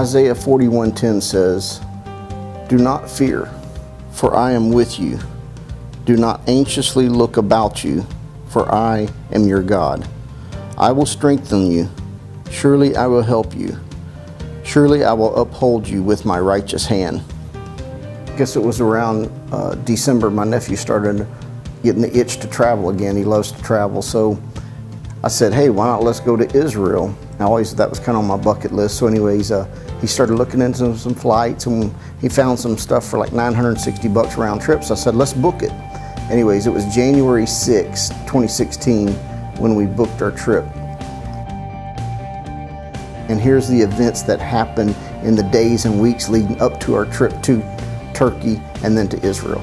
Isaiah 41:10 says, "Do not fear, for I am with you. Do not anxiously look about you, for I am your God. I will strengthen you. Surely I will help you. Surely I will uphold you with my righteous hand." I guess it was around December my nephew started getting the itch to travel again. He loves to travel, so I said, hey, why not let's go to Israel? That was kind of on my bucket list. So anyways, he started looking into some flights, and he found some stuff for like $960 round trip. So I said, let's book it. Anyways, it was January 6, 2016 when we booked our trip. And here's the events that happened in the days and weeks leading up to our trip to Turkey and then to Israel.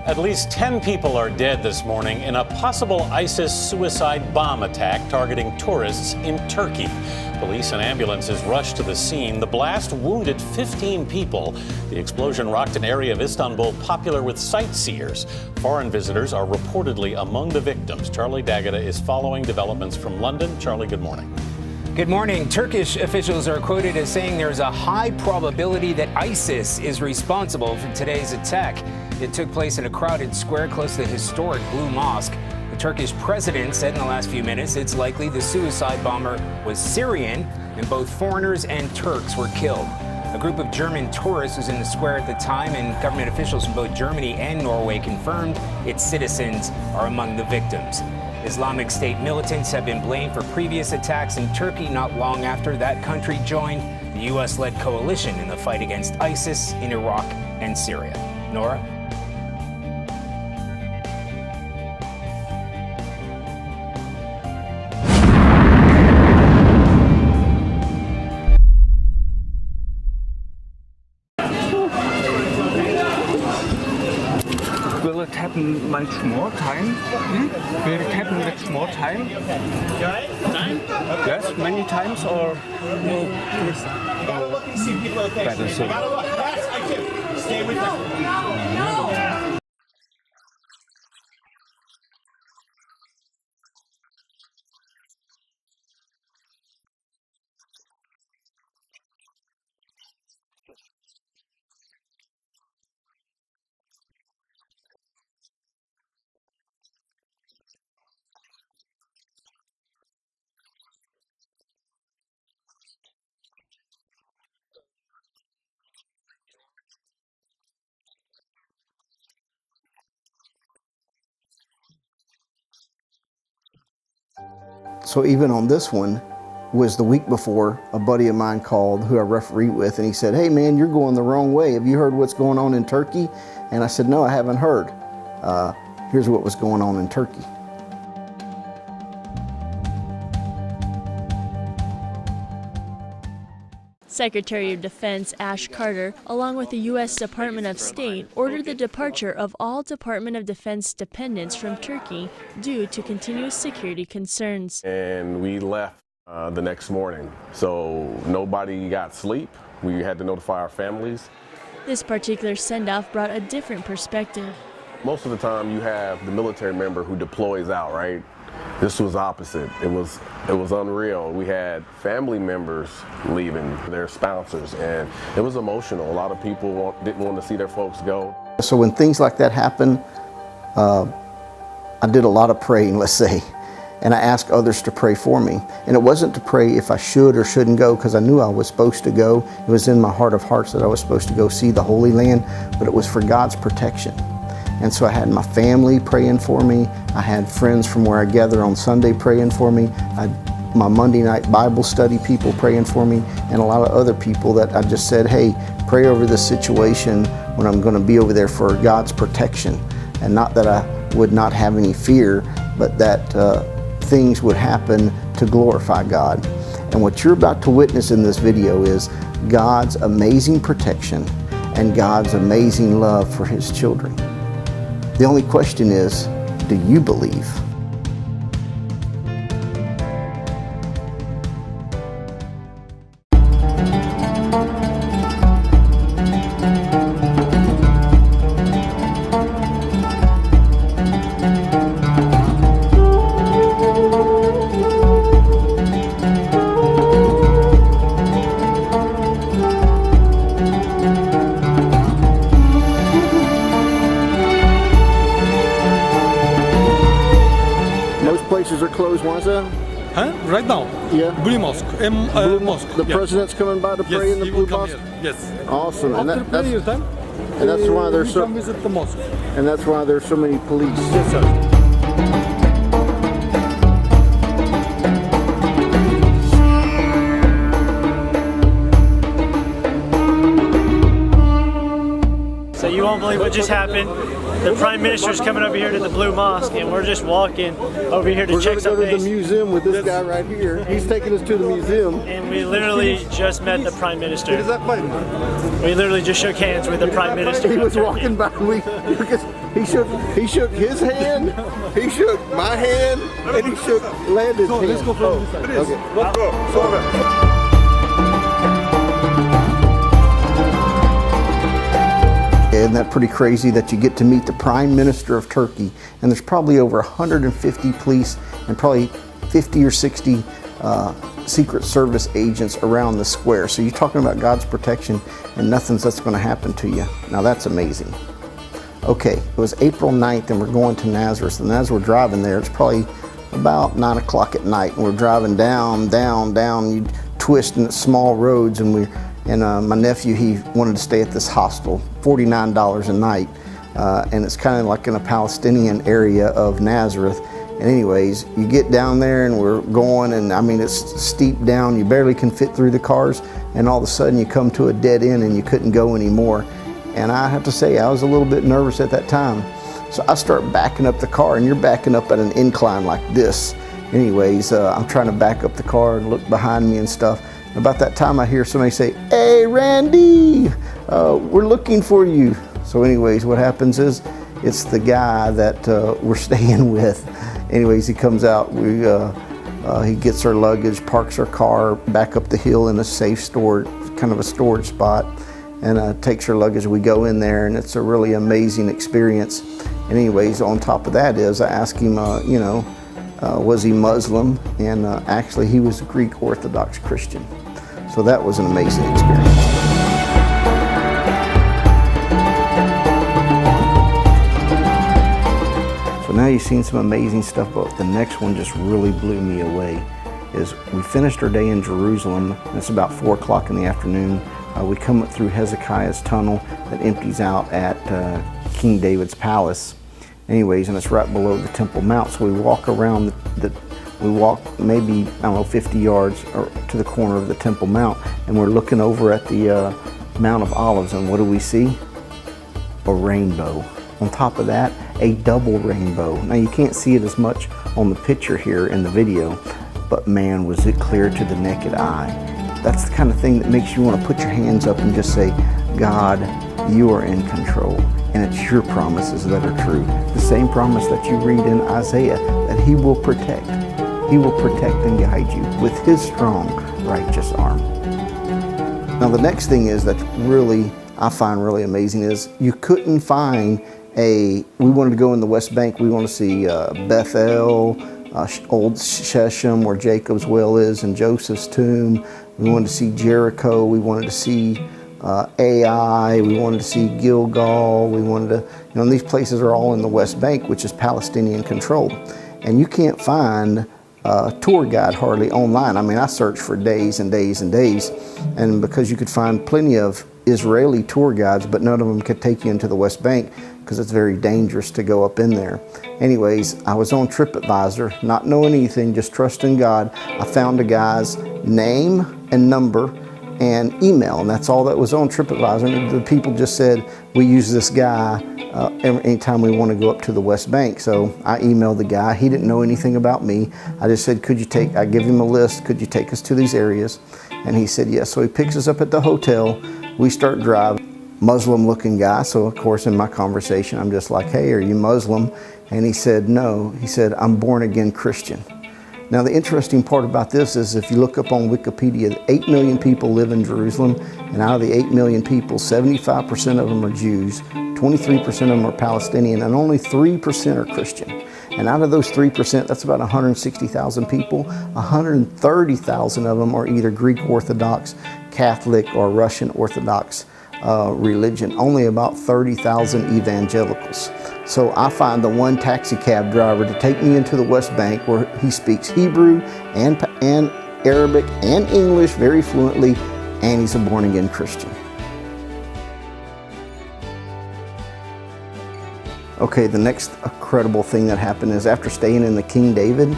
At least 10 people are dead this morning in a possible ISIS suicide bomb attack targeting tourists in Turkey. Police and ambulances rushed to the scene. The blast wounded 15 people. The explosion rocked an area of Istanbul popular with sightseers. Foreign visitors are reportedly among the victims. Charlie D'Agata is following developments from London. Charlie, good morning. Good morning. Turkish officials are quoted as saying there's a high probability that ISIS is responsible for today's attack. It took place in a crowded square close to the historic Blue Mosque. The Turkish president said in the last few minutes it's likely the suicide bomber was Syrian and both foreigners and Turks were killed. A group of German tourists was in the square at the time, and government officials from both Germany and Norway confirmed its citizens are among the victims. Islamic State militants have been blamed for previous attacks in Turkey not long after that country joined the U.S.-led coalition in the fight against ISIS in Iraq and Syria. Nora? Will it happen much more time? Will it happen much more time? Yes, many times or no? Better so. Stay with me. So even on this one, was the week before, a buddy of mine called who I referee with, and he said, hey man, you're going the wrong way. Have you heard what's going on in Turkey? And I said, no, I haven't heard. Here's what was going on in Turkey. Secretary of Defense Ash Carter, along with the U.S. Department of State, ordered the departure of all Department of Defense dependents from Turkey due to continuous security concerns. And we left the next morning, so nobody got sleep. We had to notify our families. This particular send-off brought a different perspective. Most of the time you have the military member who deploys out, right? This was opposite. It was unreal. We had family members leaving, their sponsors, and it was emotional. A lot of people didn't want to see their folks go. So when things like that happen, I did a lot of praying, let's say, and I asked others to pray for me. And it wasn't to pray if I should or shouldn't go, because I knew I was supposed to go. It was in my heart of hearts that I was supposed to go see the Holy Land, but it was for God's protection. And so I had my family praying for me. I had friends from where I gather on Sunday praying for me. I had my Monday night Bible study people praying for me, and a lot of other people that I just said, hey, pray over this situation when I'm going to be over there for God's protection. And not that I would not have any fear, but that things would happen to glorify God. And what you're about to witness in this video is God's amazing protection and God's amazing love for His children. The only question is, do you believe? closed. Why is that? Huh? Right now? Yeah. Blue Mosque. Mosque. The Yeah. president's coming by to pray Yes, in the he Blue will come Mosque? here. Yes. Awesome. And After prayer time, that's why there's we so come visit the mosque. and that's why there's so many police. Yes, sir. So you won't believe what just happened. The Prime Minister's coming over here to the Blue Mosque, and we're just walking over here to We're check going to go to the something. museum with this guy right here. He's taking us to the museum. And we literally just met the Prime Minister. that play? We literally just shook hands with the Prime Minister. He of was Turkey. walking by. He shook his hand. He shook my hand, and he shook Landon's hand. Let's go from this side. Okay. Let's go. Isn't that pretty crazy that you get to meet the Prime Minister of Turkey? And there's probably over 150 police and probably 50 or 60 Secret Service agents around the square. So you're talking about God's protection and nothing's that's going to happen to you. Now that's amazing. Okay, it was April 9th and we're going to Nazareth. And as we're driving there, it's probably about 9 o'clock at night. And we're driving down, you twist in small roads and my nephew, he wanted to stay at this hostel, $49 a night, and it's kind of like in a Palestinian area of Nazareth. And anyways, you get down there and we're going, and I mean, it's steep down, you barely can fit through the cars, and all of a sudden you come to a dead end and you couldn't go anymore. And I have to say, I was a little bit nervous at that time. So I start backing up the car, and you're backing up at an incline like this. Anyways, I'm trying to back up the car and look behind me and stuff. About that time I hear somebody say, "Hey Randy, we're looking for you." So anyways, what happens is it's the guy that we're staying with. Anyways, he comes out, he gets our luggage, parks our car back up the hill in a safe storage, kind of a storage spot, and takes our luggage. We go in there and it's a really amazing experience. And anyways, on top of that is I asked him, was he Muslim? And actually he was a Greek Orthodox Christian. So that was an amazing experience. So now you've seen some amazing stuff, but the next one just really blew me away. Is we finished our day in Jerusalem, and it's about 4 o'clock in the afternoon. We come up through Hezekiah's tunnel that empties out at King David's palace. Anyways, and it's right below the Temple Mount. So we walk around we walk maybe, 50 yards to the corner of the Temple Mount, and we're looking over at the Mount of Olives, and what do we see? A rainbow. On top of that, a double rainbow. Now you can't see it as much on the picture here in the video, but man, was it clear to the naked eye. That's the kind of thing that makes you want to put your hands up and just say, God, you are in control, and it's your promises that are true. The same promise that you read in Isaiah, that he will protect. He will protect and guide you with his strong, righteous arm. Now the next thing is that I find really amazing is you couldn't find we wanted to go in the West Bank, we want to see Bethel, Old Shechem where Jacob's well is and Joseph's tomb. We wanted to see Jericho, we wanted to see Ai, we wanted to see Gilgal, we wanted to, and these places are all in the West Bank, which is Palestinian controlled. And you can't find a tour guide hardly online. I mean, I searched for days and days and days, and because you could find plenty of Israeli tour guides, but none of them could take you into the West Bank because it's very dangerous to go up in there. Anyways, I was on TripAdvisor, not knowing anything, just trusting God. I found a guy's name and number and email, and that's all that was on TripAdvisor. And the people just said, we use this guy anytime we want to go up to the West Bank. So I emailed the guy. He didn't know anything about me. I just said, I give him a list, could you take us to these areas? And he said yes. So he picks us up at the hotel. We start driving. Muslim looking guy. So of course in my conversation, I'm just like, hey, are you Muslim? And he said, no. He said, I'm born again Christian. Now the interesting part about this is if you look up on Wikipedia, 8 million people live in Jerusalem, and out of the 8 million people, 75% of them are Jews, 23% of them are Palestinian, and only 3% are Christian. And out of those 3%, that's about 160,000 people, 130,000 of them are either Greek Orthodox, Catholic, or Russian Orthodox religion, only about 30,000 evangelicals. So I find the one taxi cab driver to take me into the West Bank where he speaks Hebrew and Arabic and English very fluently, and he's a born-again Christian. Okay, the next incredible thing that happened is after staying in the King David,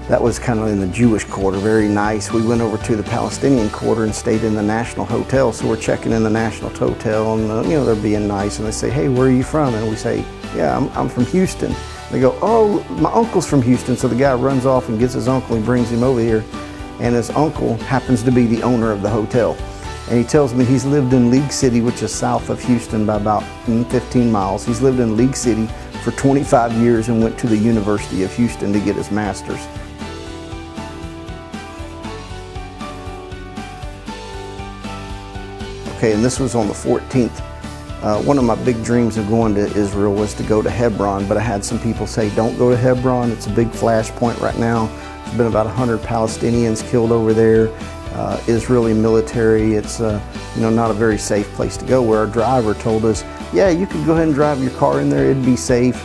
that was kind of in the Jewish quarter, very nice. We went over to the Palestinian quarter and stayed in the National Hotel. So we're checking in the National Hotel, and you know, they're being nice, and they say, "Hey, where are you from?" And we say, "Yeah, I'm from Houston." They go, "Oh, my uncle's from Houston." So the guy runs off and gets his uncle and brings him over here. And his uncle happens to be the owner of the hotel. And he tells me he's lived in League City, which is south of Houston by about 15 miles. He's lived in League City for 25 years and went to the University of Houston to get his master's. Okay, and this was on the 14th. One of my big dreams of going to Israel was to go to Hebron, but I had some people say, "Don't go to Hebron, it's a big flashpoint right now. There's been about 100 Palestinians killed over there. Israeli military, it's not a very safe place to go," where our driver told us, "Yeah, you could go ahead and drive your car in there, it'd be safe,"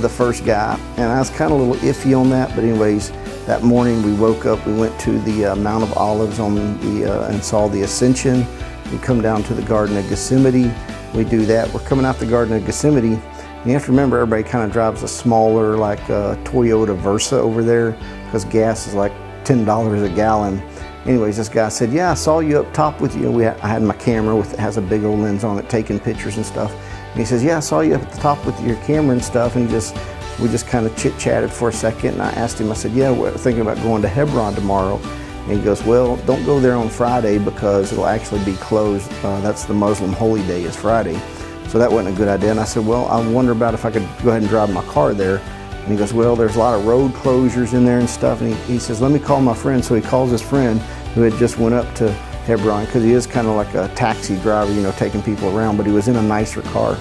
the first guy. And I was kind of a little iffy on that, but anyways, that morning we woke up, we went to the Mount of Olives and saw the Ascension. We come down to the Garden of Gethsemane. We do that. We're coming out the Garden of Gethsemane. You have to remember, everybody kind of drives a smaller, like Toyota Versa over there, because gas is like $10 a gallon. Anyways, this guy said, "Yeah, I saw you up top with you." I had my camera it has a big old lens on it, taking pictures and stuff. And he says, "Yeah, I saw you up at the top with your camera and stuff." And we just kind of chit-chatted for a second. And I asked him, I said, "Yeah, we're thinking about going to Hebron tomorrow." And he goes, "Well, don't go there on Friday because it'll actually be closed. That's the Muslim holy day is Friday." So that wasn't a good idea. And I said, "Well, I wonder about if I could go ahead and drive my car there." And he goes, "Well, there's a lot of road closures in there and stuff." And he says, "Let me call my friend." So he calls his friend who had just went up to Hebron, because he is kind of like a taxi driver, taking people around, but he was in a nicer car.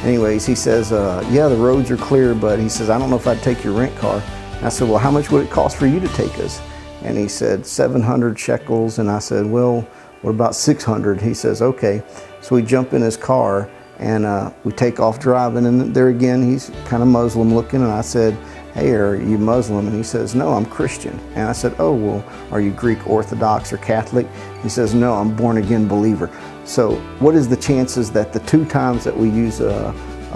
Anyways, he says, "Yeah, the roads are clear," but he says, "I don't know if I'd take your rent car." And I said, "Well, how much would it cost for you to take us?" And he said, 700 shekels. And I said, "Well, what about 600? He says, "Okay." So we jump in his car and we take off driving. And there again, he's kind of Muslim looking. And I said, "Hey, are you Muslim?" And he says, "No, I'm Christian." And I said, "Oh, well, are you Greek Orthodox or Catholic?" He says, "No, I'm born again believer." So what is the chances that the 2 times that we use a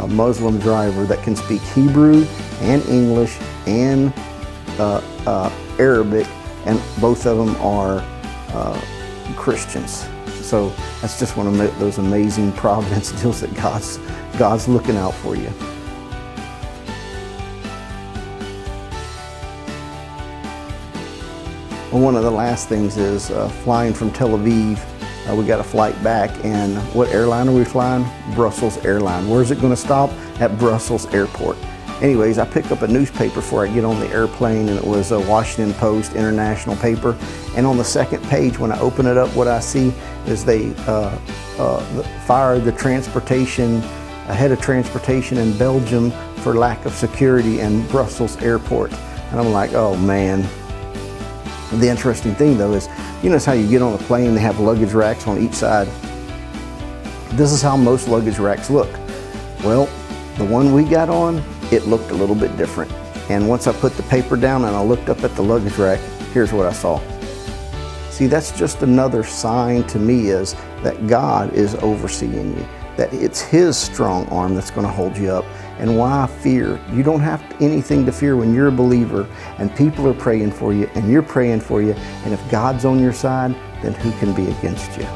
Muslim driver that can speak Hebrew and English and Arabic, and both of them are Christians? So that's just one of those amazing providence deals that God's looking out for you. Well, one of the last things is flying from Tel Aviv. We got a flight back, and what airline are we flying? Brussels Airline. Where's it going to stop? At Brussels Airport. Anyways, I pick up a newspaper before I get on the airplane, and it was a Washington Post international paper. And on the second page, when I open it up, what I see is they fired the head of transportation in Belgium for lack of security in Brussels Airport. And I'm like, oh man. The interesting thing though is, it's how you get on a plane, they have luggage racks on each side. This is how most luggage racks look. Well, the one we got on, it looked a little bit different. And once I put the paper down and I looked up at the luggage rack, here's what I saw. See, that's just another sign to me is that God is overseeing you, that it's His strong arm that's going to hold you up. And why fear? You don't have anything to fear when you're a believer and people are praying for you and you're praying for you. And if God's on your side, then who can be against you?